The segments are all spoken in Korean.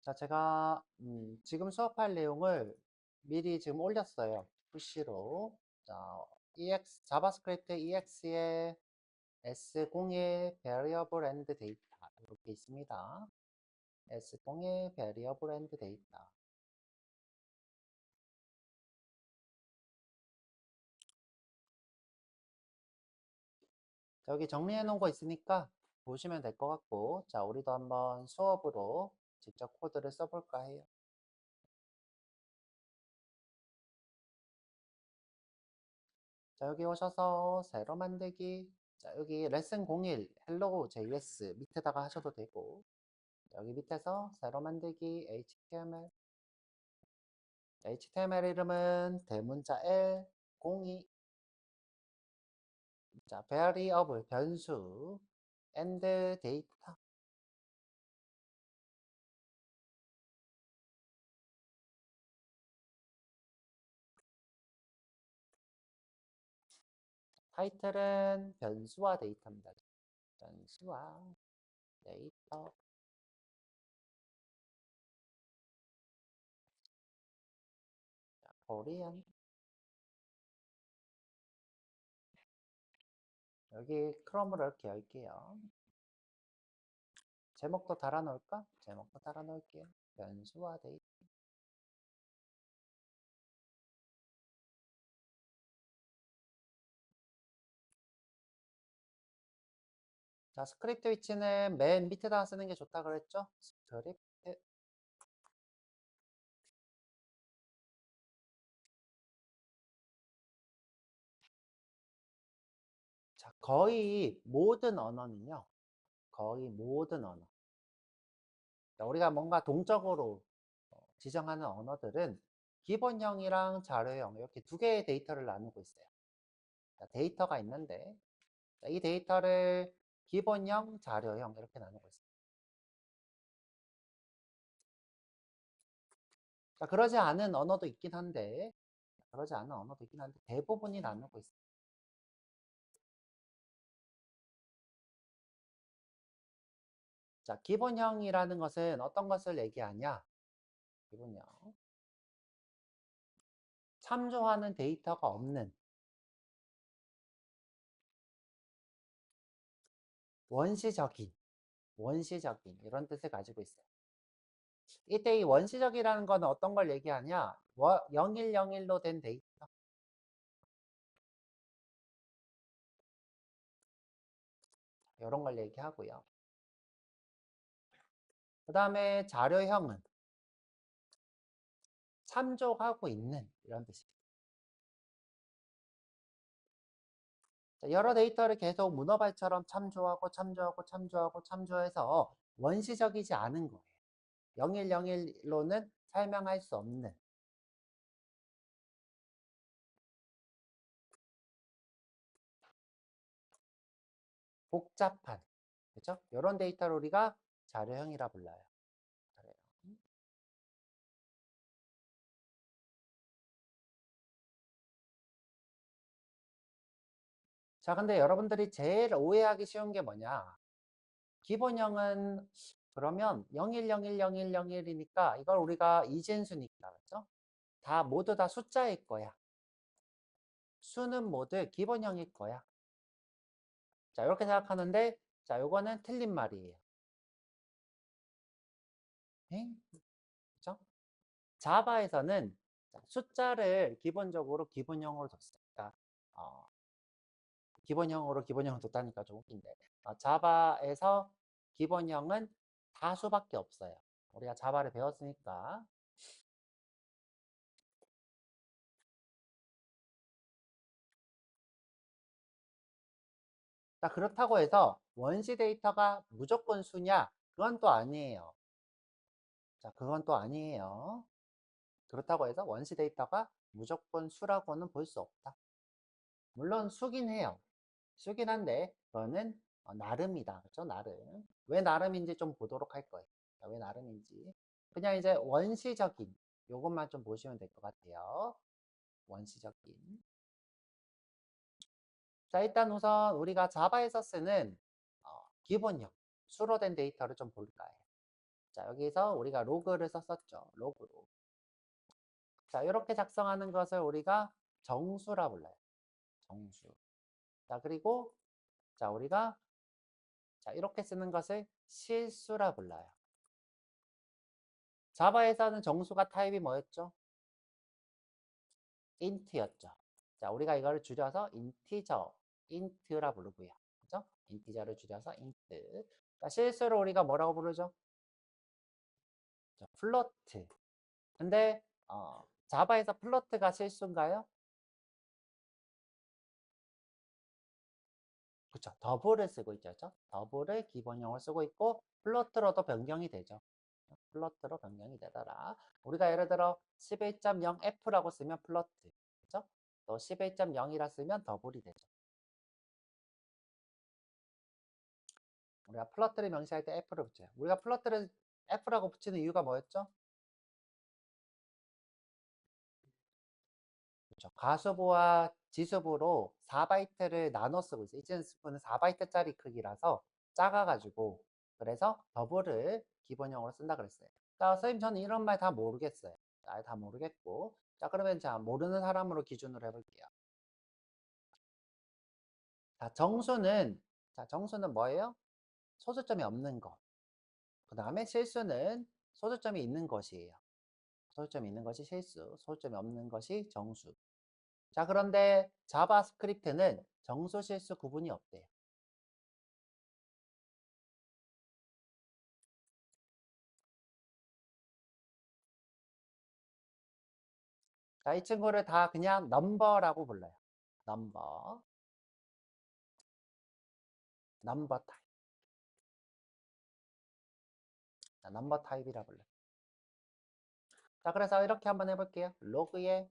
자, 제가 지금 수업할 내용을 미리 지금 올렸어요. 푸시로. 자, 자바스크립트 EX의 S0의 variable and data 이렇게 있습니다. S0의 variable and data. 자, 여기 정리해 놓은 거 있으니까 보시면 될 것 같고, 자, 우리도 한번 수업으로 직접 코드를 써볼까 해요. 자, 여기 오셔서 새로 만들기. 자, 여기 레슨 01 헬로 JS 밑에다가 하셔도 되고, 여기 밑에서 새로 만들기 HTML. HTML 이름은 대문자 L 02. 자, variable 변수 and data. 타이틀은 변수와 데이터입니다. 변수와 데이터. 자, 코리안. 여기 크롬으로 이렇게 열게요. 제목도 달아 놓을까? 제목도 달아 놓을게요. 변수와 데이터. 자, 스크립트 위치는 맨 밑에다가 쓰는 게 좋다 그랬죠? 스크립트. 자, 거의 모든 언어는요. 거의 모든 언어. 자, 우리가 뭔가 동적으로 지정하는 언어들은 기본형이랑 자료형 이렇게 두 개의 데이터를 나누고 있어요. 자, 데이터가 있는데 자, 이 데이터를 기본형, 자료형 이렇게 나누고 있어요. 자, 그러지 않은 언어도 있긴 한데 대부분이 나누고 있어요. 자, 기본형이라는 것은 어떤 것을 얘기하냐? 기본형. 참조하는 데이터가 없는 원시적인 이런 뜻을 가지고 있어요. 이때 이 원시적이라는 건 어떤 걸 얘기하냐? 0101로 된 데이터. 이런 걸 얘기하고요. 그 다음에 자료형은 참조하고 있는 이런 뜻입니다. 여러 데이터를 계속 문어발처럼 참조해서 원시적이지 않은 거예요. 0101로는 설명할 수 없는. 복잡한. 그렇죠? 이런 데이터를 우리가 자료형이라 불러요. 자료형. 자, 근데 여러분들이 제일 오해하기 쉬운 게 뭐냐? 기본형은 그러면 01010101이니까 이걸 우리가 이진수니까 그렇죠? 다 모두 다 숫자일 거야. 수는 모두 기본형일 거야. 자, 이렇게 생각하는데 자, 요거는 틀린 말이에요. 그렇죠? 자바에서는 숫자를 기본적으로 기본형으로 뒀어요. 그러니까 기본형을 뒀다니까 좀 웃긴데 자바에서 기본형은 다수밖에 없어요. 우리가 자바를 배웠으니까. 자, 그렇다고 해서 원시 데이터가 무조건 수냐? 그건 또 아니에요. 자, 그건 또 아니에요. 그렇다고 해서 원시 데이터가 무조건 수라고는 볼 수 없다. 물론 수긴 해요. 수긴 한데 그거는 나름이다. 그렇죠? 나름. 왜 나름인지 좀 보도록 할 거예요. 자, 왜 나름인지. 그냥 이제 원시적인 요것만 좀 보시면 될 것 같아요. 원시적인. 자, 일단 우선 우리가 자바에서 쓰는 기본형, 수로 된 데이터를 좀 볼까요? 자, 여기서 우리가 로그를 썼었죠. 로그로. 자, 이렇게 작성하는 것을 우리가 정수라 불러요. 정수. 자, 그리고 자, 우리가 자, 이렇게 쓰는 것을 실수라 불러요. 자바에서는 정수가 타입이 뭐였죠? int였죠. 자, 우리가 이거를 줄여서 인티저, int라 부르고요. 그죠? 인티저를 줄여서 int. 자, 실수를 우리가 뭐라고 부르죠? 자, 플로트. 근데 자바에서 플로트가 실수인가요? 그렇죠. 더블을 쓰고 있죠. 그렇죠? 더블을 기본형을 쓰고 있고 플로트로도 변경이 되죠. 플로트로 변경이 되더라. 우리가 예를 들어 11.0F라고 쓰면 플로트. 그렇죠? 또 11.0이라 쓰면 더블이 되죠. 우리가 플러트를 명시할 때 F를 붙여요. 우리가 플러트를 F라고 붙이는 이유가 뭐였죠? 그렇죠. 가수부와 지수부로 4바이트를 나눠 쓰고 있어요. 이젠스프는 4바이트짜리 크기라서 작아가지고 그래서 더블을 기본형으로 쓴다 그랬어요. 자, 선생님 저는 이런 말 다 모르겠어요. 다 모르겠고 자, 그러면 자 모르는 사람으로 기준으로 해볼게요. 정수는 뭐예요? 소수점이 없는 것. 그 다음에 실수는 소수점이 있는 것이에요. 소수점이 있는 것이 실수, 소수점이 없는 것이 정수. 자, 그런데 자바스크립트는 정수, 실수 구분이 없대요. 자, 이 친구를 다 그냥 넘버라고 불러요. 넘버, 넘버 타입. 자, 넘버 타입이라 불러요. 자, 그래서 이렇게 한번 해볼게요. 로그에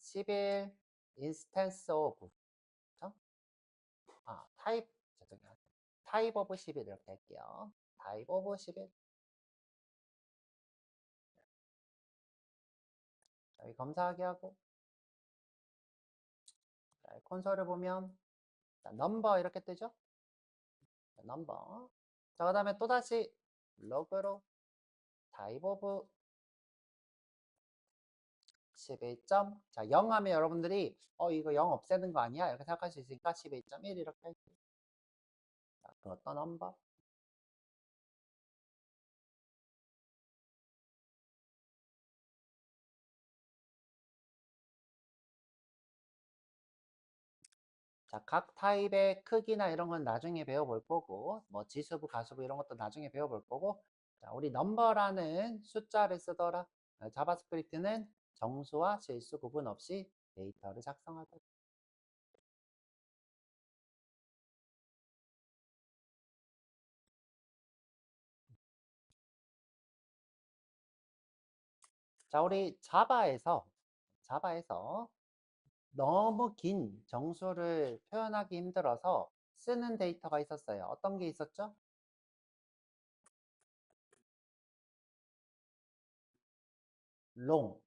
11 인스턴스 오브 타입, 죄송해요. 타입 오브 11 이렇게 할게요. 타입 오브 11. 여기 검사하기 하고 자, 콘솔을 보면 자, 넘버 이렇게 뜨죠? 자, 넘버. 자, 그 다음에 또다시 로그로 타입 오브 11점. 자, 0 하면 여러분들이 이거 0 없애는 거 아니야? 이렇게 생각할 수 있으니까 11.1 이렇게 할게요. 자, 그것도 넘버. 자, 각 타입의 크기나 이런 건 나중에 배워볼 거고, 뭐 지수부, 가수부 이런 것도 나중에 배워볼 거고, 자, 우리 넘버라는 숫자를 쓰더라. 자바스크립트는 정수와 실수 구분 없이 데이터를 작성하다. 자, 우리 자바에서 너무 긴 정수를 표현하기 힘들어서 쓰는 데이터가 있었어요. 어떤 게 있었죠? 롱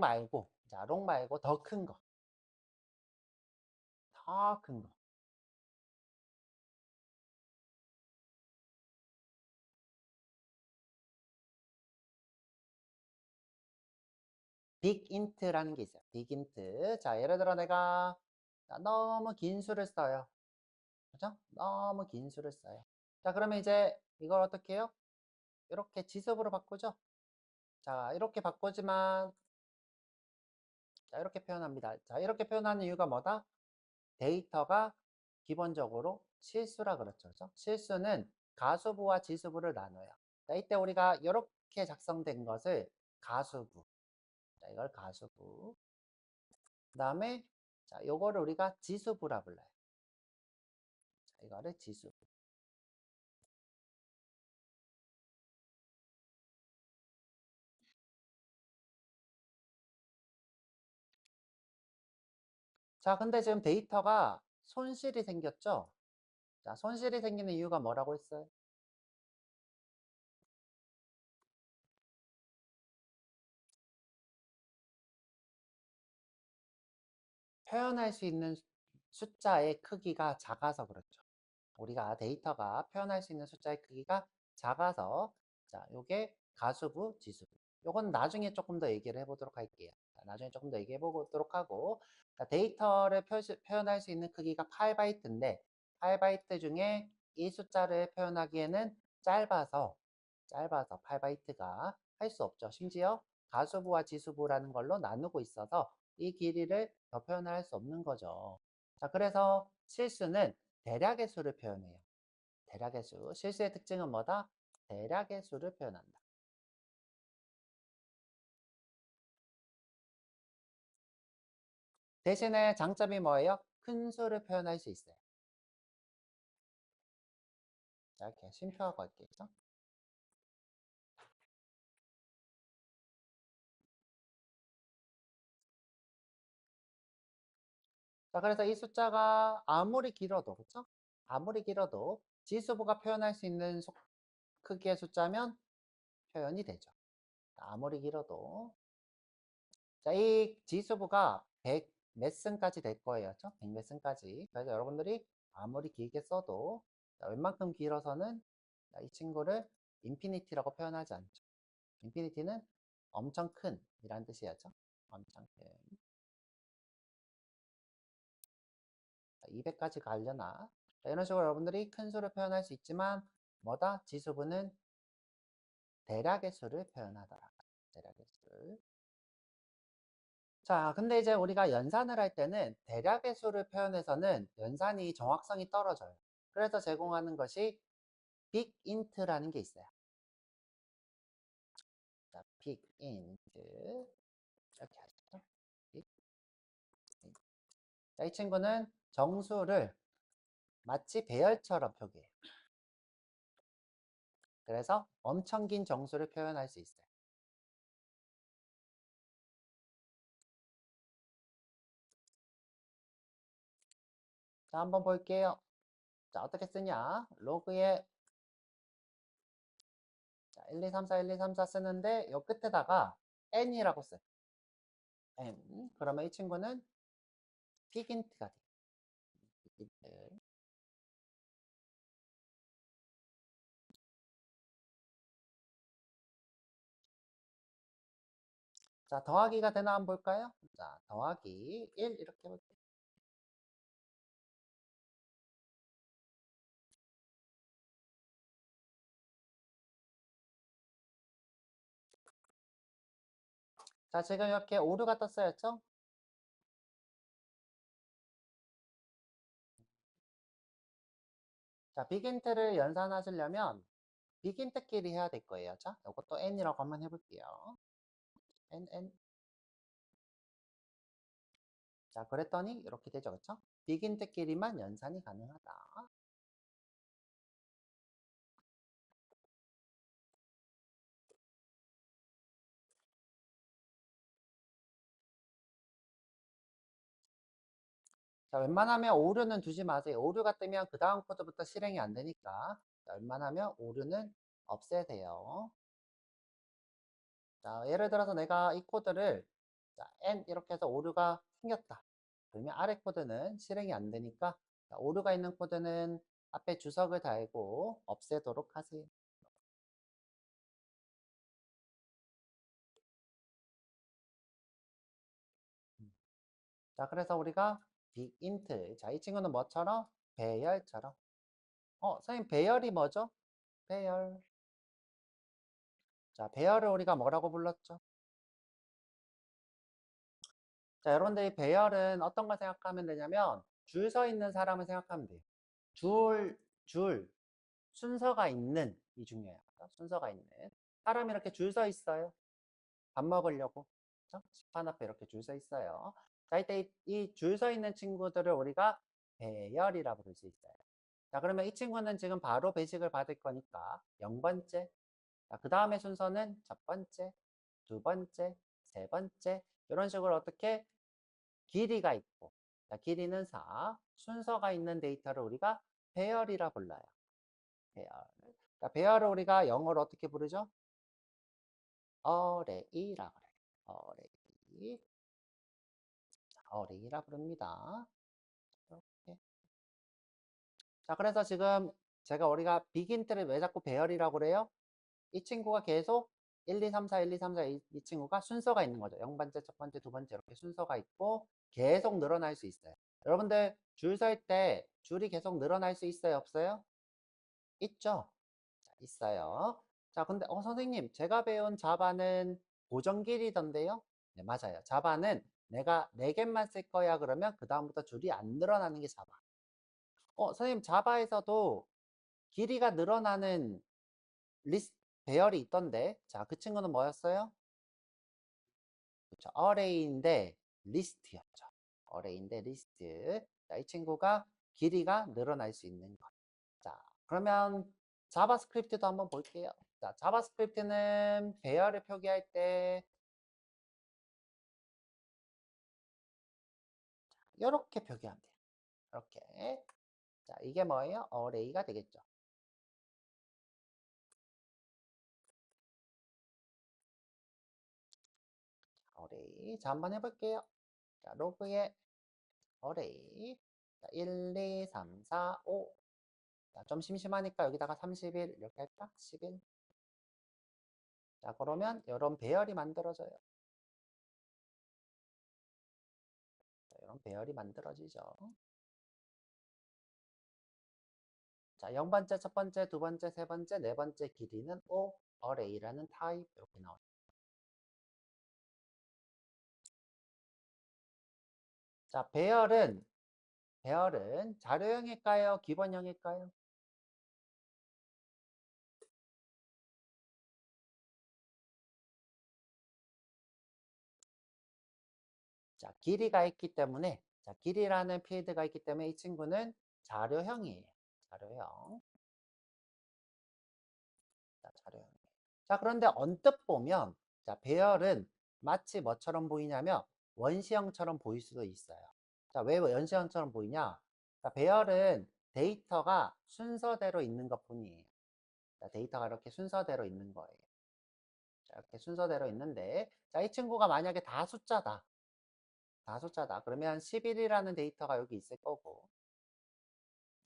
말고, 자, 롱 말고 더 큰 거, 더 큰 거. 빅 인트라는 게 있어요. 빅 인트. 자, 예를 들어 내가 자, 너무 긴 수를 써요. 그죠? 너무 긴 수를 써요. 자, 그러면 이제 이걸 어떻게 해요? 이렇게 지습으로 바꾸죠? 자, 이렇게 바꾸지만, 자, 이렇게 표현합니다. 자, 이렇게 표현하는 이유가 뭐다? 데이터가 기본적으로 실수라 그렇죠. 그죠? 실수는 가수부와 지수부를 나눠요. 자, 이때 우리가 이렇게 작성된 것을 가수부. 자, 이걸 가수부. 그 다음에, 자, 요거를 우리가 지수부라 불러요. 자, 이거를 지수부. 자, 근데 지금 데이터가 손실이 생겼죠? 자, 손실이 생기는 이유가 뭐라고 했어요? 표현할 수 있는 숫자의 크기가 작아서 그렇죠. 우리가 데이터가 표현할 수 있는 숫자의 크기가 작아서 자, 요게 가수부, 지수부. 요건 나중에 조금 더 얘기를 해보도록 할게요. 나중에 조금 더 얘기해 보도록 하고, 데이터를 표현할 수 있는 크기가 8바이트인데 8바이트 중에 이 숫자를 표현하기에는 짧아서 8바이트가 할 수 없죠. 심지어 가수부와 지수부라는 걸로 나누고 있어서 이 길이를 더 표현할 수 없는 거죠. 자, 그래서 실수는 대략의 수를 표현해요. 대략의 수. 실수의 특징은 뭐다? 대략의 수를 표현한다. 대신에 장점이 뭐예요? 큰 수를 표현할 수 있어요. 자, 이렇게 쉼표하고 할게요. 자, 그래서 이 숫자가 아무리 길어도, 그렇죠? 아무리 길어도 지수부가 표현할 수 있는 크기의 숫자면 표현이 되죠. 아무리 길어도. 자, 이 지수부가 100 몇 승까지 될 거예요. 그렇죠? 100 몇 승까지. 그래서 여러분들이 아무리 길게 써도 웬만큼 길어서는 이 친구를 인피니티라고 표현하지 않죠. 인피니티는 엄청 큰 이란 뜻이었죠. 엄청 큰. 200까지 가려나? 자, 이런 식으로 여러분들이 큰 수를 표현할 수 있지만 뭐다? 지수부는 대략의 수를 표현하더라. 대략의 수를. 자, 근데 이제 우리가 연산을 할 때는 대략의 수를 표현해서는 연산이 정확성이 떨어져요. 그래서 제공하는 것이 빅 인트라는 게 있어요. 자, 빅 인트 이렇게 하시죠. 빅 인트. 자, 이 친구는 정수를 마치 배열처럼 표기해요. 그래서 엄청 긴 정수를 표현할 수 있어요. 자, 한번 볼게요. 자, 어떻게 쓰냐? 로그에 자, 1, 2, 3, 4, 1, 2, 3, 4 쓰는데 요 끝에다가 n이라고 써요. n. 그러면 이 친구는 빅인트가 돼요. 빅인트. 자, 더하기가 되나 한번 볼까요? 자, 더하기 1 이렇게 볼게요. 자, 지금 이렇게 오류가 떴어요. 자, 빅인트를 연산하시려면 빅인트끼리 해야 될 거예요. 자, 이것도 n이라고 한번 해볼게요. n. 자, 그랬더니 이렇게 되죠. 그렇죠? 빅인트끼리만 연산이 가능하다. 자, 웬만하면 오류는 두지 마세요. 오류가 뜨면 그 다음 코드부터 실행이 안 되니까. 자, 웬만하면 오류는 없애야 돼요. 자, 예를 들어서 내가 이 코드를 자, n 이렇게 해서 오류가 생겼다. 그러면 아래 코드는 실행이 안 되니까 자, 오류가 있는 코드는 앞에 주석을 달고 없애도록 하세요. 자, 그래서 우리가 빅인트. 자, 이 친구는 뭐처럼? 배열처럼. 선생님, 배열이 뭐죠? 배열. 자, 배열을 우리가 뭐라고 불렀죠? 자, 여러분들이 배열은 어떤 걸 생각하면 되냐면 줄 서 있는 사람을 생각하면 돼요. 줄, 순서가 있는 이 중요해요. 순서가 있는 사람이 이렇게 줄 서 있어요. 밥 먹으려고. 그렇죠? 식판 앞에 이렇게 줄 서 있어요. 자, 이때 이 줄 서 있는 친구들을 우리가 배열이라고 부를 수 있어요. 자, 그러면 이 친구는 지금 바로 배식을 받을 거니까 0번째. 자, 그 다음에 순서는 첫 번째, 두 번째, 세 번째. 이런 식으로 어떻게 길이가 있고, 자, 길이는 4, 순서가 있는 데이터를 우리가 배열이라 불러요. 배열. 자, 배열을 우리가 영어로 어떻게 부르죠? 어레이라 그래요. 어레이. 어레이라 부릅니다. 이렇게. 자, 그래서 지금 제가 우리가 빅인트를 왜 자꾸 배열이라고 그래요? 이 친구가 계속 1, 2, 3, 4, 1, 2, 3, 4 이 친구가 순서가 있는 거죠. 0번째, 첫 번째, 두 번째 이렇게 순서가 있고 계속 늘어날 수 있어요. 여러분들 줄 설 때 줄이 계속 늘어날 수 있어요, 없어요? 있죠? 자, 있어요. 자, 근데 선생님 제가 배운 자바는 고정 길이던데요? 네, 맞아요. 자바는 내가 4개만 쓸 거야 그러면 그 다음부터 줄이 안 늘어나는 게 자바. 선생님 자바에서도 길이가 늘어나는 리스트 배열이 있던데. 자, 그 친구는 뭐였어요? 그쵸. 어레이인데 리스트였죠. 어레이인데 리스트. 자, 이 친구가 길이가 늘어날 수 있는 것. 자, 그러면 자바스크립트도 한번 볼게요. 자, 자바스크립트는 배열을 표기할 때 이렇게 표기하면 돼요. 이렇게. 자, 이게 뭐예요? 어레이가 되겠죠. 어레이. 자, 한번 해볼게요. 자, 로그에 어레이. 자, 1, 2, 3, 4, 5. 자, 좀 심심하니까 여기다가 31 이렇게 할까? 11. 자, 그러면 이런 배열이 만들어져요. 자, 이런 배열이 만들어지죠. 자, 0번째, 첫 번째, 두 번째, 세 번째, 네 번째 길이는 O 어레이라는 타입 이렇게 나와요. 자, 배열은 자료형일까요? 기본형일까요? 자, 길이가 있기 때문에 자, 길이라는 필드가 있기 때문에 이 친구는 자료형이에요. 자료형. 자, 자료형. 자, 그런데 언뜻 보면 자, 배열은 마치 뭐처럼 보이냐면 원시형처럼 보일 수도 있어요. 자, 왜 원시형처럼 보이냐? 자, 배열은 데이터가 순서대로 있는 것뿐이에요. 자, 데이터가 이렇게 순서대로 있는 거예요. 자, 이렇게 순서대로 있는데 자, 이 친구가 만약에 다 숫자다. 다 숫자다. 그러면 11이라는 데이터가 여기 있을 거고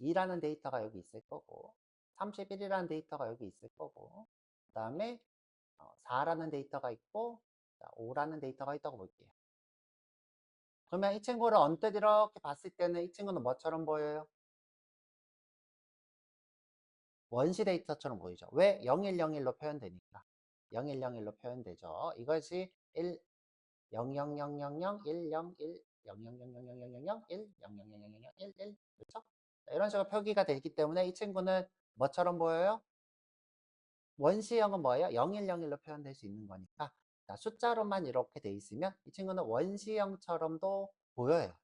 2라는 데이터가 여기 있을 거고 31이라는 데이터가 여기 있을 거고 그 다음에 4라는 데이터가 있고 5라는 데이터가 있다고 볼게요. 그러면 이 친구를 언뜻 이렇게 봤을 때는 이 친구는 뭐처럼 보여요? 원시 데이터처럼 보이죠. 왜? 0101로 표현되니까. 0101로 표현되죠. 이것이 1, 00000, 1, 0, 1, 000000000 1, 0000000 1, 1. 그렇죠? 이런 식으로 표기가 되기 때문에 이 친구는 뭐처럼 보여요? 원시형은 뭐예요? 0101로 표현될 수 있는 거니까 자, 숫자로만 이렇게 돼 있으면 이 친구는 원시형처럼도 보여요.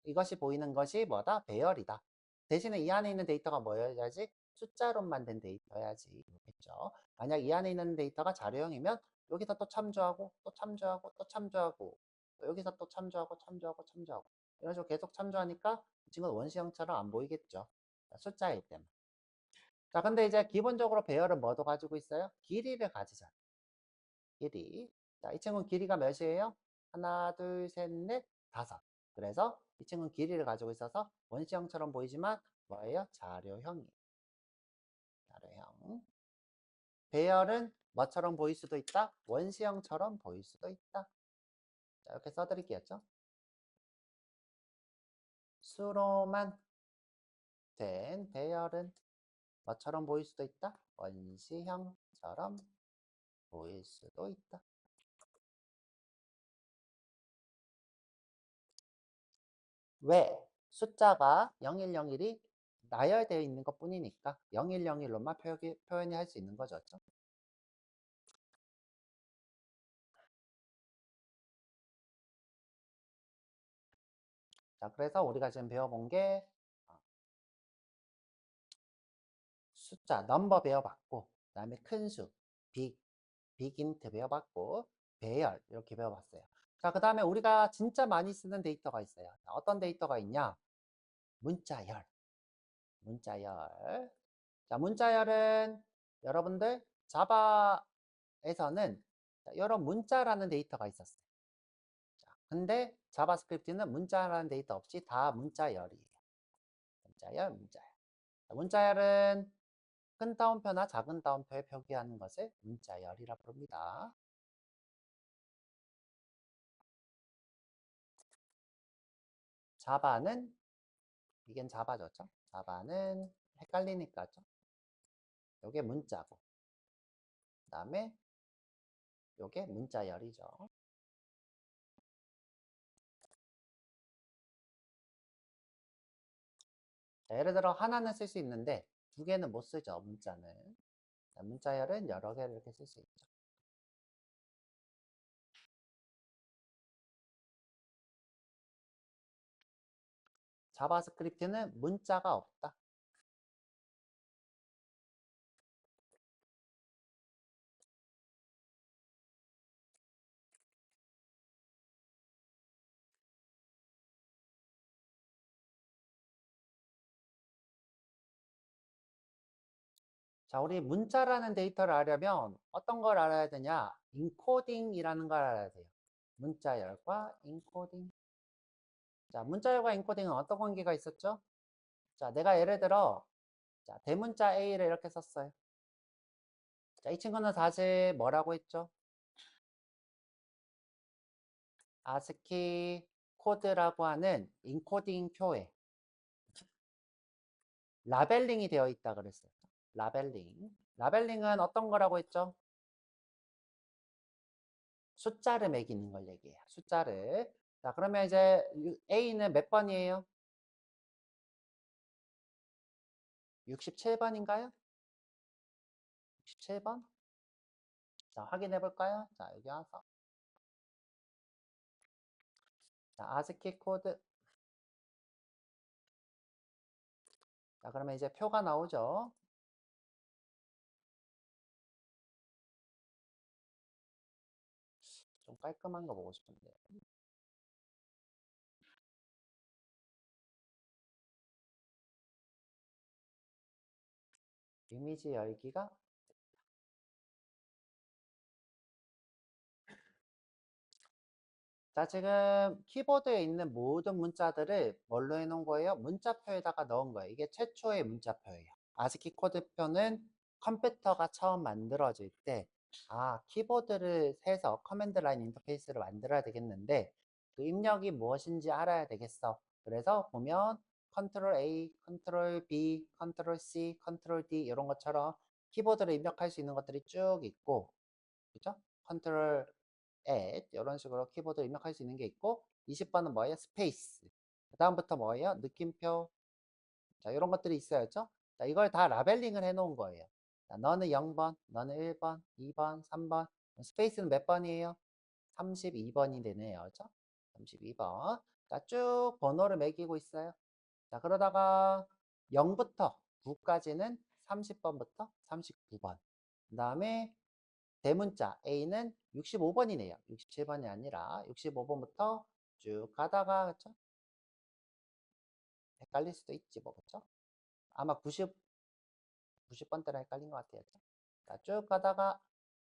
이것이 보이는 것이 뭐다? 배열이다. 대신에 이 안에 있는 데이터가 뭐여야지? 숫자로만 된 데이터여야지. 그렇겠죠. 만약 이 안에 있는 데이터가 자료형이면 여기서 또 참조하고 또 참조하고 또 참조하고 여기서 또 참조하고 참조하고 참조하고 이런 식으로 계속 참조하니까 이 친구는 원시형처럼 안 보이겠죠. 숫자일 때만. 자, 근데 이제 기본적으로 배열은 뭐도 가지고 있어요? 길이를 가지잖아요. 길이. 자, 이 친구는 길이가 몇이에요? 하나, 둘, 셋, 넷, 다섯. 그래서 이 친구는 길이를 가지고 있어서 원시형처럼 보이지만 뭐예요? 자료형이에요. 자료형. 배열은 뭐처럼 보일 수도 있다? 원시형처럼 보일 수도 있다. 자, 이렇게 써드릴게요. 수로만 된 배열은 뭐처럼 보일 수도 있다? 원시형처럼 보일 수도 있다. 왜? 숫자가 0101이 나열되어 있는 것 뿐이니까 0101로만 표현이 할 수 있는 거죠. 자, 그래서 우리가 지금 배워본 게 숫자, 넘버 배워봤고, 그 다음에 큰 수, 빅인트 배워봤고, 배열 이렇게 배워봤어요. 자, 그 다음에 우리가 진짜 많이 쓰는 데이터가 있어요. 자, 어떤 데이터가 있냐? 문자열. 문자열. 자, 문자열은 여러분들 자바에서는 이런 문자라는 데이터가 있었어요. 자, 근데 자바스크립트는 문자라는 데이터 없이 다 문자열이에요. 문자열, 문자열. 자, 문자열은 큰 따옴표나 작은 따옴표에 표기하는 것을 문자열이라 부릅니다. 자바는, 이겐 자바죠. 자바는 헷갈리니까죠. 요게 문자고, 그 다음에 요게 문자열이죠. 자, 예를 들어 하나는 쓸 수 있는데 두 개는 못 쓰죠, 문자는. 자, 문자열은 여러 개를 이렇게 쓸 수 있죠. 자바스크립트는 문자가 없다. 자, 우리 문자라는 데이터를 알려면 어떤 걸 알아야 되냐? 인코딩이라는 걸 알아야 돼요. 문자열과 인코딩. 자, 문자열과 인코딩은 어떤 관계가 있었죠? 자, 내가 예를 들어, 자, 대문자 A를 이렇게 썼어요. 자, 이 친구는 사실 뭐라고 했죠? 아스키 코드라고 하는 인코딩 표에 라벨링이 되어 있다 그랬어요. 라벨링. 라벨링은 어떤 거라고 했죠? 숫자를 매기는 걸 얘기해요. 숫자를. 자, 그러면 이제 A는 몇 번이에요? 67번인가요? 67번? 자, 확인해 볼까요? 자, 여기 와서. 자, 아스키 코드. 자, 그러면 이제 표가 나오죠. 좀 깔끔한 거 보고 싶은데. 이미지 열기가. 자, 지금 키보드에 있는 모든 문자들을 뭘로 해놓은 거예요? 문자표에다가 넣은 거예요. 이게 최초의 문자표예요. 아스키 코드표는 컴퓨터가 처음 만들어질 때, 아, 키보드를 해서 커맨드 라인 인터페이스를 만들어야 되겠는데, 그 입력이 무엇인지 알아야 되겠어. 그래서 보면 컨트롤 A, 컨트롤 B, 컨트롤 C, 컨트롤 D 이런 것처럼 키보드를 입력할 수 있는 것들이 쭉 있고, 그죠? 컨트롤 add 이런 식으로 키보드 입력할 수 있는 게 있고 20번은 뭐예요? 스페이스. 그 다음부터 뭐예요? 느낌표. 자, 이런 것들이 있어야죠. 자, 이걸 다 라벨링을 해 놓은 거예요. 자, 너는 0번, 너는 1번, 2번, 3번. 스페이스는 몇 번이에요? 32번이 되네요. 그죠? 32번. 자, 쭉 번호를 매기고 있어요. 자, 그러다가 0부터 9까지는 30번부터 39번. 그 다음에 대문자 A는 65번이네요. 67번이 아니라 65번부터 쭉 가다가 그쵸? 헷갈릴 수도 있지 뭐 그쵸? 아마 90번 대로 헷갈린 것 같아요. 그쵸? 자, 쭉 가다가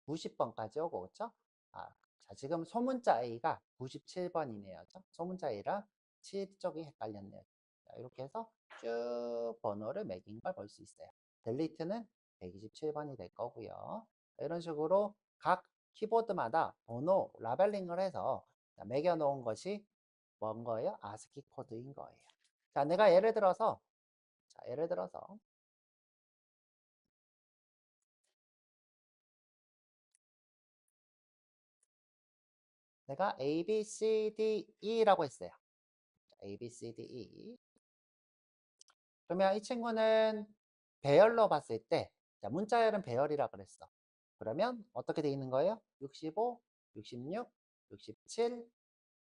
90번까지 오고 그쵸? 아, 자, 지금 소문자 A가 97번이네요. 그쵸? 소문자 A랑 7쪽이 헷갈렸네요. 자, 이렇게 해서 쭉 번호를 매긴 걸 볼 수 있어요. 델리트는 127번이 될 거고요. 이런 식으로 각 키보드마다 번호 라벨링을 해서 매겨 놓은 것이 뭔 거예요? 아스키 코드인 거예요. 자, 내가 예를 들어서 내가 A, B, C, D, E라고 했어요. A, B, C, D, E. 그러면 이 친구는 배열로 봤을 때, 자, 문자열은 배열이라 그랬어. 그러면 어떻게 돼 있는 거예요? 65, 66, 67,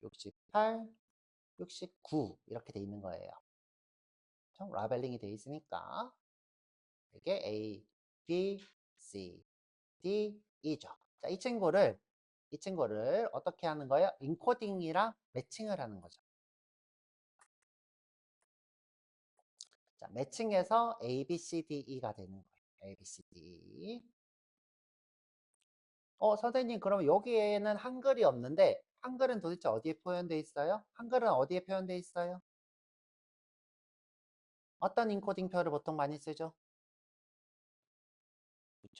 68, 69 이렇게 돼 있는 거예요. 라벨링이 돼 있으니까 이게 A, B, C, D, E죠. 자, 이 친구를 어떻게 하는 거예요? 인코딩이랑 매칭을 하는 거죠. 자, 매칭해서 A, B, C, D, E가 되는 거예요. A, B, C, D, E. 선생님, 그럼 여기에는 한글이 없는데, 한글은 도대체 어디에 표현되어 있어요? 한글은 어디에 표현되어 있어요? 어떤 인코딩표를 보통 많이 쓰죠?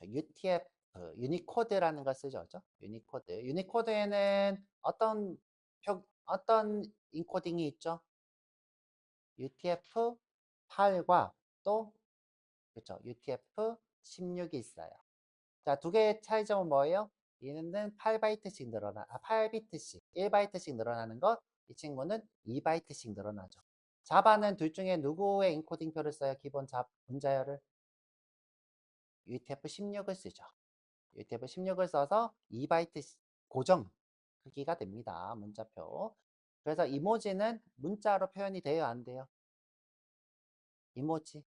UTF, 유니코드라는 걸 쓰죠. 그죠? 유니코드. 유니코드에는 어떤 인코딩이 있죠? UTF-8과 또, 그렇죠. UTF-16이 있어요. 자, 두 개의 차이점은 뭐예요? 얘는 8바이트씩 8비트씩, 1바이트씩 늘어나는 것, 이 친구는 2바이트씩 늘어나죠. 자바는 둘 중에 누구의 인코딩표를 써요? 기본 문자열을? UTF-16을 쓰죠. UTF-16을 써서 2바이트 고정 크기가 됩니다. 문자표. 그래서 이모지는 문자로 표현이 돼요? 안 돼요? 이모지.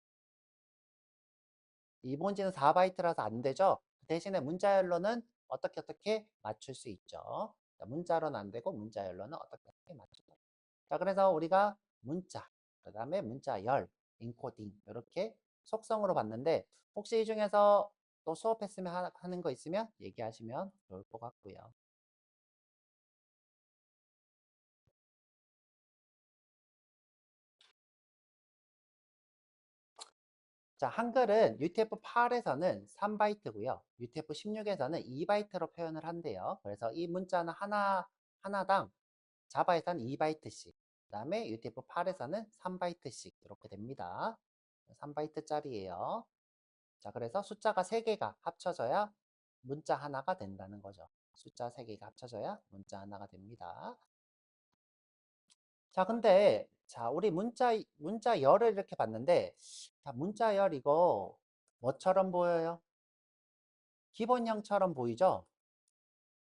이모지는 4바이트라서 안 되죠? 대신에 문자열로는 어떻게 맞출 수 있죠. 자, 문자로는 안 되고 문자열로는 어떻게 맞추죠. 자, 그래서 우리가 문자, 그 다음에 문자열, 인코딩 이렇게 속성으로 봤는데 혹시 이 중에서 또 수업했으면 하는 거 있으면 얘기하시면 좋을 것 같고요. 자, 한글은 UTF-8에서는 3바이트고요. UTF-16에서는 2바이트로 표현을 한대요. 그래서 이 문자는 하나당 자바에서는 2바이트씩, 그 다음에 UTF-8에서는 3바이트씩 이렇게 됩니다. 3바이트짜리예요. 자, 그래서 숫자가 3개가 합쳐져야 문자 하나가 된다는 거죠. 숫자 3개가 합쳐져야 문자 하나가 됩니다. 자, 근데 자, 우리 문자열을 이렇게 봤는데 자, 문자열 이거 뭐처럼 보여요? 기본형처럼 보이죠?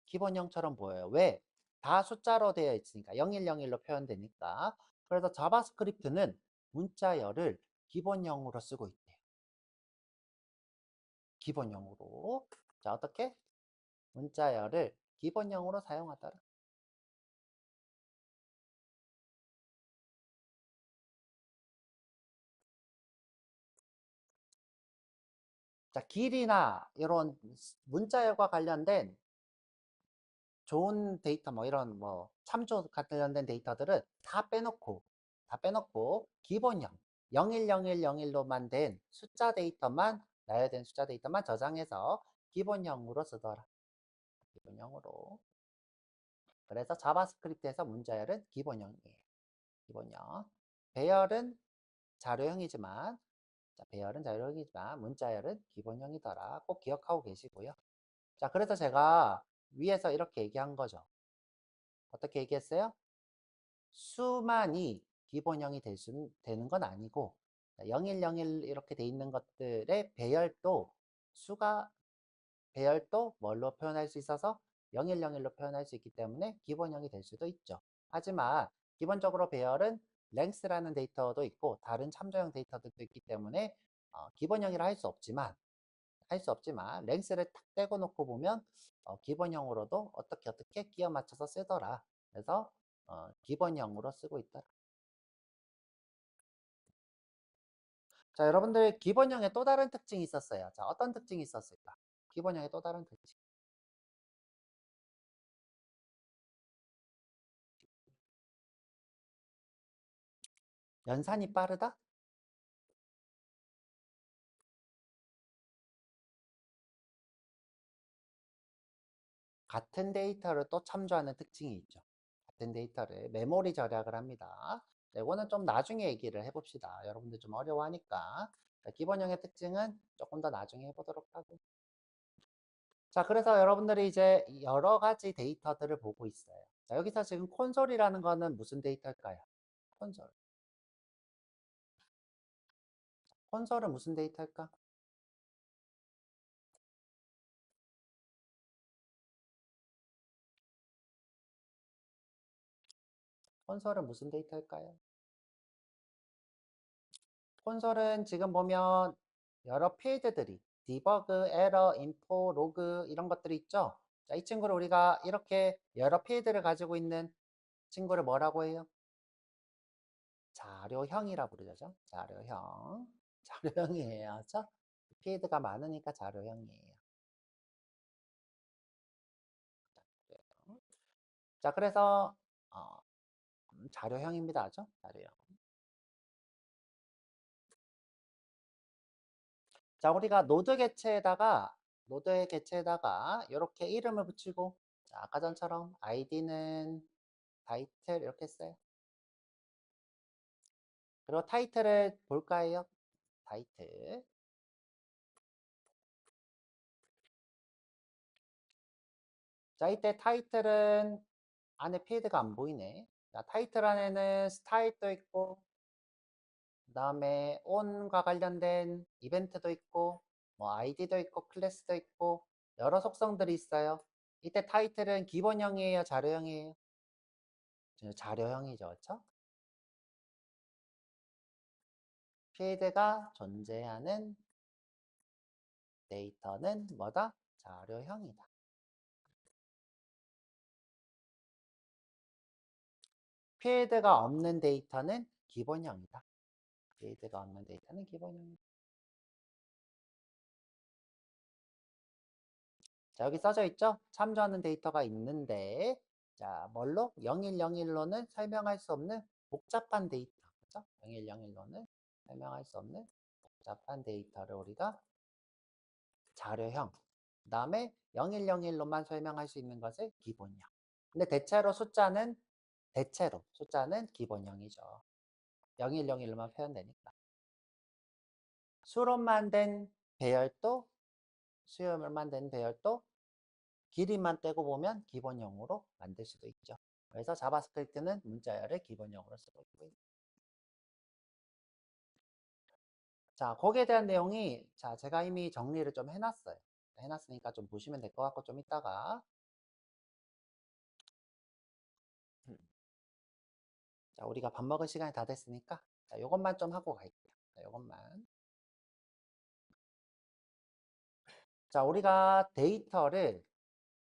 기본형처럼 보여요. 왜? 다 숫자로 되어 있으니까 0101로 표현되니까. 그래서 자바스크립트는 문자열을 기본형으로 쓰고 있대요. 기본형으로. 자, 어떻게? 문자열을 기본형으로 사용하더라. 자, 길이나 이런 문자열과 관련된 좋은 데이터 뭐 이런 뭐 참조 관련된 데이터들은 다 빼놓고 기본형 010101로만 된 숫자 데이터만 나열된 숫자 데이터만 저장해서 기본형으로 쓰더라. 기본형으로. 그래서 자바스크립트에서 문자열은 기본형이에요. 기본형. 배열은 자료형이지만 배열은 자료형이지만 문자열은 기본형이더라. 꼭 기억하고 계시고요. 자, 그래서 제가 위에서 이렇게 얘기한 거죠. 어떻게 얘기했어요? 수만이 기본형이 되는 건 아니고 0101 이렇게 돼 있는 것들의 배열도 뭘로 표현할 수 있어서 0101로 표현할 수 있기 때문에 기본형이 될 수도 있죠. 하지만 기본적으로 배열은 랭스라는 데이터도 있고 다른 참조형 데이터들도 있기 때문에 기본형이라 할 수 없지만 랭스를 탁 떼고 놓고 보면 기본형으로도 어떻게 끼워 맞춰서 쓰더라. 그래서 기본형으로 쓰고 있더라. 자, 여러분들 기본형에 또 다른 특징이 있었어요. 자, 어떤 특징이 있었을까? 기본형의 또 다른 특징. 연산이 빠르다? 같은 데이터를 또 참조하는 특징이 있죠. 같은 데이터를 메모리 절약을 합니다. 네, 이거는 좀 나중에 얘기를 해봅시다. 여러분들 좀 어려워하니까. 자, 기본형의 특징은 조금 더 나중에 해보도록 하고. 자, 그래서 여러분들이 이제 여러 가지 데이터들을 보고 있어요. 자, 여기서 지금 콘솔이라는 거는 무슨 데이터일까요? 콘솔. 콘솔은 무슨 데이터일까? 콘솔은 무슨 데이터일까요? 콘솔은 지금 보면 여러 필드들이 디버그, 에러, 인포, 로그 이런 것들이 있죠. 자, 이 친구를 우리가 이렇게 여러 필드를 가지고 있는 친구를 뭐라고 해요? 자료형이라 부르죠. 자료형. 자료형이에요. 그렇죠? 필드가 많으니까 자료형이에요. 자, 그래서 어, 자료형입니다. 그죠? 자료형. 자, 우리가 노드 개체에다가 노드의 개체에다가 이렇게 이름을 붙이고, 자, 아까 전처럼 id는 타이틀 이렇게 써요. 그리고 타이틀을 볼까요? 타이틀. 자, 이때 타이틀은 안에 필드가 안 보이네. 자, 타이틀 안에는 스타일도 있고, 그 다음에 on과 관련된 이벤트도 있고, 뭐 id도 있고, 클래스도 있고, 여러 속성들이 있어요. 이때 타이틀은 기본형이에요, 자료형이에요? 자료형이죠, 그렇죠? 필드가 존재하는 데이터는 뭐다? 자료형이다. 필드가 없는 데이터는 기본형이다. 필드가 없는 데이터는 기본형이다. 자, 여기 써져 있죠? 참조하는 데이터가 있는데, 자, 뭘로? 0101로는 설명할 수 없는 복잡한 데이터. 그죠? 0101로는 설명할 수 없는 복잡한 데이터를 우리가 자료형. 그 다음에 0101로만 설명할 수 있는 것을 기본형. 근데 대체로 숫자는 기본형이죠. 0101로만 표현되니까. 수로만 된 배열도, 수열만 된 배열도 길이만 떼고 보면 기본형으로 만들 수도 있죠. 그래서 자바스크립트는 문자열을 기본형으로 쓰고 있고요. 자, 거기에 대한 내용이, 자, 제가 이미 정리를 좀 해놨어요. 해놨으니까 좀 보시면 될 것 같고, 좀 이따가. 자, 우리가 밥 먹을 시간이 다 됐으니까, 자, 요것만 좀 하고 갈게요. 자, 요것만. 자, 우리가 데이터를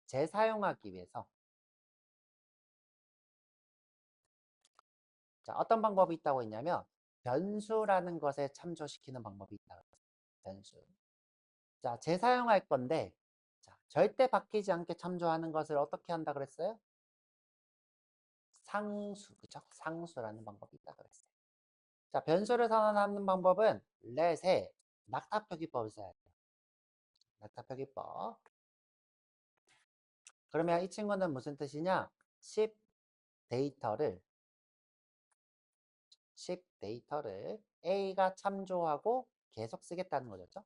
재사용하기 위해서, 자, 어떤 방법이 있다고 했냐면, 변수라는 것에 참조시키는 방법이 있다고 했어요. 변수. 자, 재사용할 건데, 자, 절대 바뀌지 않게 참조하는 것을 어떻게 한다 그랬어요? 상수, 그죠? 상수라는 방법이 있다 그랬어요. 자, 변수를 선언하는 방법은 let의 낙타표기법을 써야 돼요. 낙타표기법. 그러면 이 친구는 무슨 뜻이냐? 10 데이터를 A가 참조하고 계속 쓰겠다는 거죠.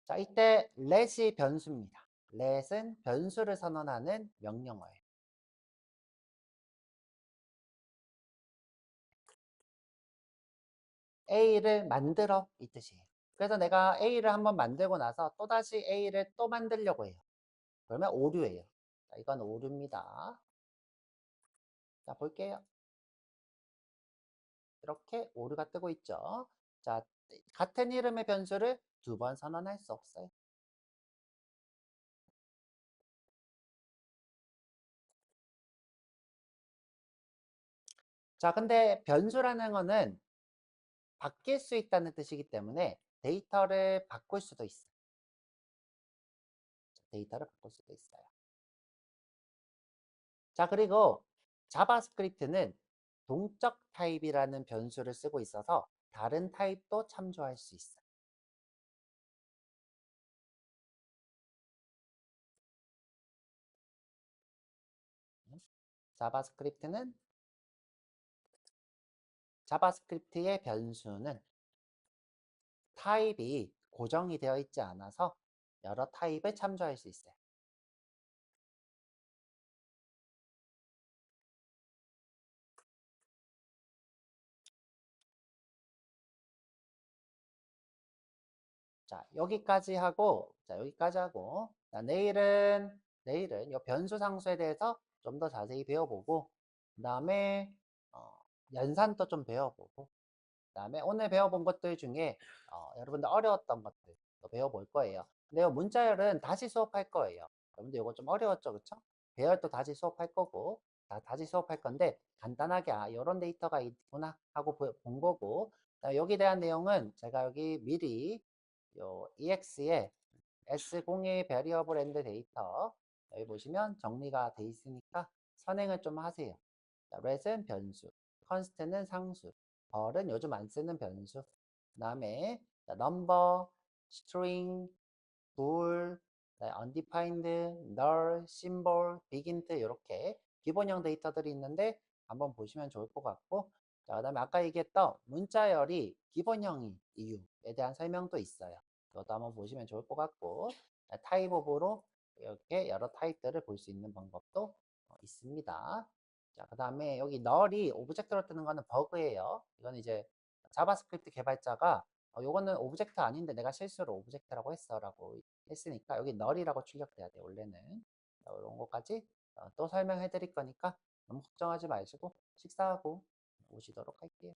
자, 이때 let이 변수입니다. let은 변수를 선언하는 명령어예요. A를 만들어 이 뜻이에요. 그래서 내가 A를 한번 만들고 나서 또다시 A를 또 만들려고 해요. 그러면 오류예요. 자, 이건 오류입니다. 자, 볼게요. 이렇게 오류가 뜨고 있죠. 자, 같은 이름의 변수를 두 번 선언할 수 없어요. 자, 근데 변수라는 거는 바뀔 수 있다는 뜻이기 때문에 데이터를 바꿀 수도 있어요. 데이터를 바꿀 수도 있어요. 자, 그리고 자바스크립트는 동적 타입이라는 변수를 쓰고 있어서 다른 타입도 참조할 수 있어요. 자바스크립트는 자바스크립트의 변수는 타입이 고정이 되어 있지 않아서 여러 타입을 참조할 수 있어요. 자, 여기까지 하고, 자, 내일은 이 변수 상수에 대해서 좀 더 자세히 배워보고, 그 다음에, 연산도 좀 배워보고, 그 다음에 오늘 배워본 것들 중에, 여러분들 어려웠던 것들 또 배워볼 거예요. 근데 이 문자열은 다시 수업할 거예요. 여러분들 이거 좀 어려웠죠, 그쵸? 배열도 다시 수업할 거고, 다시 수업할 건데, 간단하게, 이런 데이터가 있구나 하고 본 거고, 여기 대한 내용은 제가 여기 미리 요 EX의 S02 베리어블 엔드 데이터 여기 보시면 정리가 돼 있으니까 선행을 좀 하세요. 자, let은 변수, const는 상수, 벌은 요즘 안 쓰는 변수. 그 다음에 number, string, bool, undefined, null, symbol, big int 이렇게 기본형 데이터들이 있는데 한번 보시면 좋을 것 같고, 자, 그다음에 아까 얘기했던 문자열이 기본형인 이유에 대한 설명도 있어요. 이것도 한번 보시면 좋을 것 같고, 타입 오브로 이렇게 여러 타입들을 볼 수 있는 방법도 있습니다. 자, 그다음에 여기 null이 오브젝트로 뜨는 거는 버그예요. 이건 이제 자바스크립트 개발자가 요거는 오브젝트 아닌데 내가 실수로 오브젝트라고 했어라고 했으니까 여기 null이라고 출력돼야 돼 원래는. 이런 것까지 또 설명해 드릴 거니까 너무 걱정하지 마시고 식사하고 오시도록 할게요.